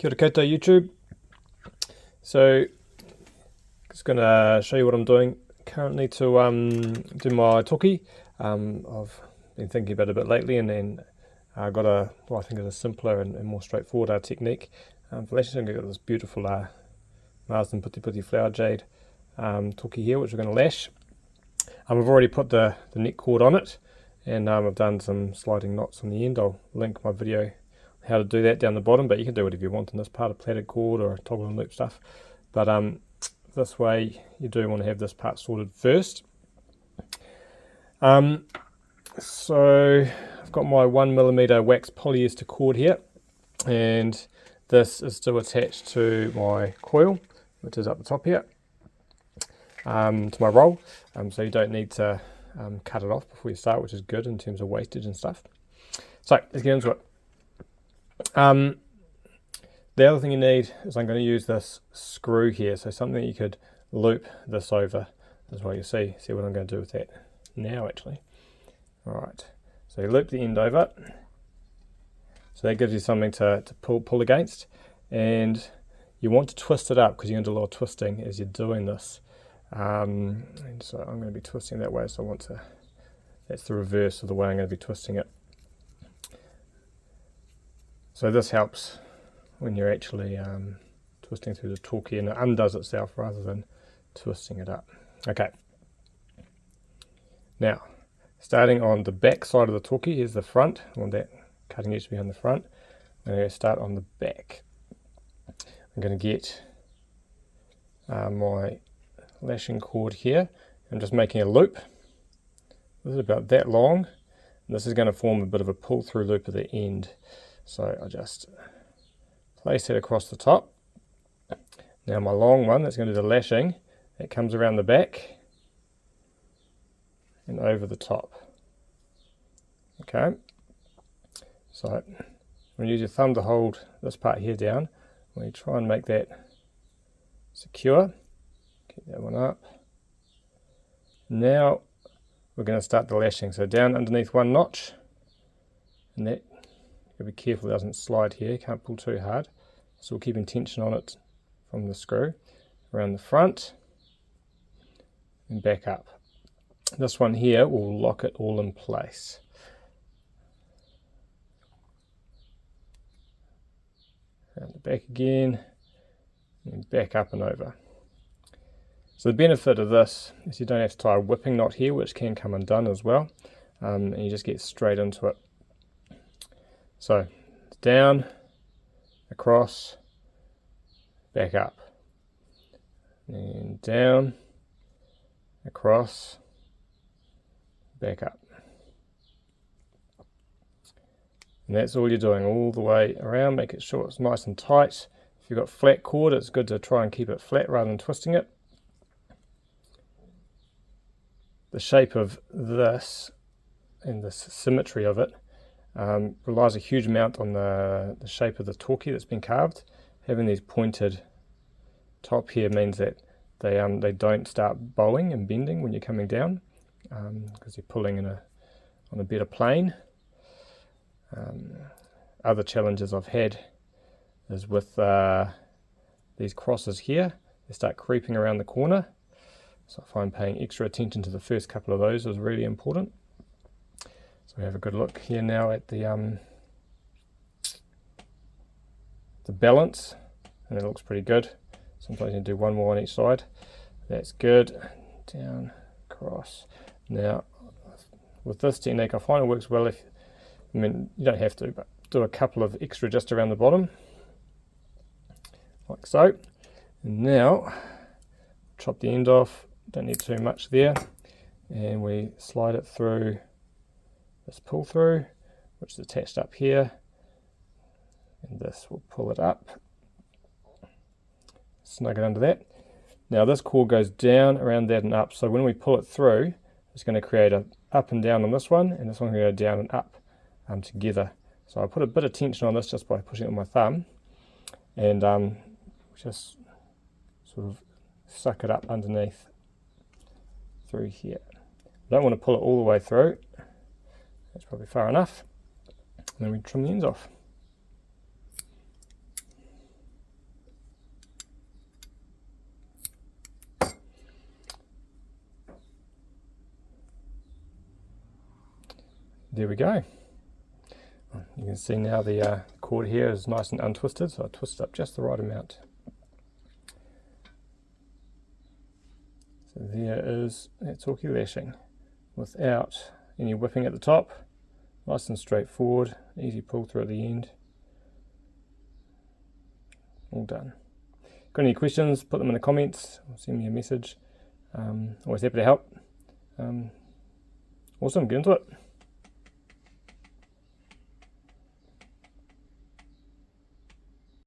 Kia ora koutou YouTube. So just going to show you what I'm doing currently to do my toki. I've been thinking about it a bit lately, and then I got what I think is a simpler and more straightforward technique for lashing. So I've got this beautiful Marsden putiputi flower jade toki here, which we're going to lash. I've already put the neck cord on it, and I've done some sliding knots on the end. I'll link my video how to do that down the bottom, but you can do whatever you want in this part, of plaited cord or toggle and loop stuff. But this way you do want to have this part sorted first. So I've got my 1mm wax polyester cord here, and this is still attached to my coil, which is up the top here, to my roll, so you don't need to cut it off before you start, which is good in terms of wastage and stuff. So let's get into it. The other thing you need is I'm going to use this screw here, so something you could loop this over as well. You see what I'm going to do with that now actually. Alright, so you loop the end over, so that gives you something to pull against, and you want to twist it up because you're going to do a lot of twisting as you're doing this. And so I'm going to be twisting that way, so that's the reverse of the way I'm going to be twisting it. So this helps when you're actually twisting through the toki, and it undoes itself rather than twisting it up. Okay. Now, starting on the back side of the toki, here's the front. I want that cutting edge to be on the front. I'm going to start on the back. I'm going to get my lashing cord here. I'm just making a loop. This is about that long, and this is going to form a bit of a pull-through loop at the end. So I just place it across the top. Now my long one that's going to do the lashing, it comes around the back and over the top. Okay, so when you use your thumb to hold this part here down, when you try and make that secure, keep that one up. Now we're going to start the lashing. So down underneath one notch, and that, be careful it doesn't slide here, you can't pull too hard, so we're keeping tension on it from the screw, around the front and back up. This one here will lock it all in place. And the back again, and back up and over. So the benefit of this is you don't have to tie a whipping knot here, which can come undone as well, and you just get straight into it. So down, across, back up, and down, across, back up. And that's all you're doing all the way around. Make it sure it's nice and tight. If you've got flat cord, it's good to try and keep it flat rather than twisting it. The shape of this and the symmetry of it relies a huge amount on the shape of the toki that's been carved. Having these pointed top here means that they don't start bowing and bending when you're coming down, because you're pulling on a better plane. Other challenges I've had is with these crosses here. They start creeping around the corner, so I find paying extra attention to the first couple of those is really important. So we have a good look here now at the balance, and it looks pretty good. Sometimes you can do one more on each side. That's good. Down, across. Now, with this technique, I find it works well you don't have to, but do a couple of extra just around the bottom, like so. And now, chop the end off. Don't need too much there, and we slide it through this pull through, which is attached up here, and this will pull it up, snug it under that. Now this cord goes down around that and up, so when we pull it through, it's going to create a up and down on this one, and this one going to go down and up together. So I put a bit of tension on this just by pushing it with my thumb, and just sort of suck it up underneath through here. I don't want to pull it all the way through. That's probably far enough. And then we trim the ends off. There we go. You can see now the cord here is nice and untwisted, so I twist up just the right amount. So there is that Toki Lashing without any whipping at the top. Nice and straightforward, easy pull through at the end. All done. Got any questions, put them in the comments, or send me a message. Always happy to help. Awesome, get into it.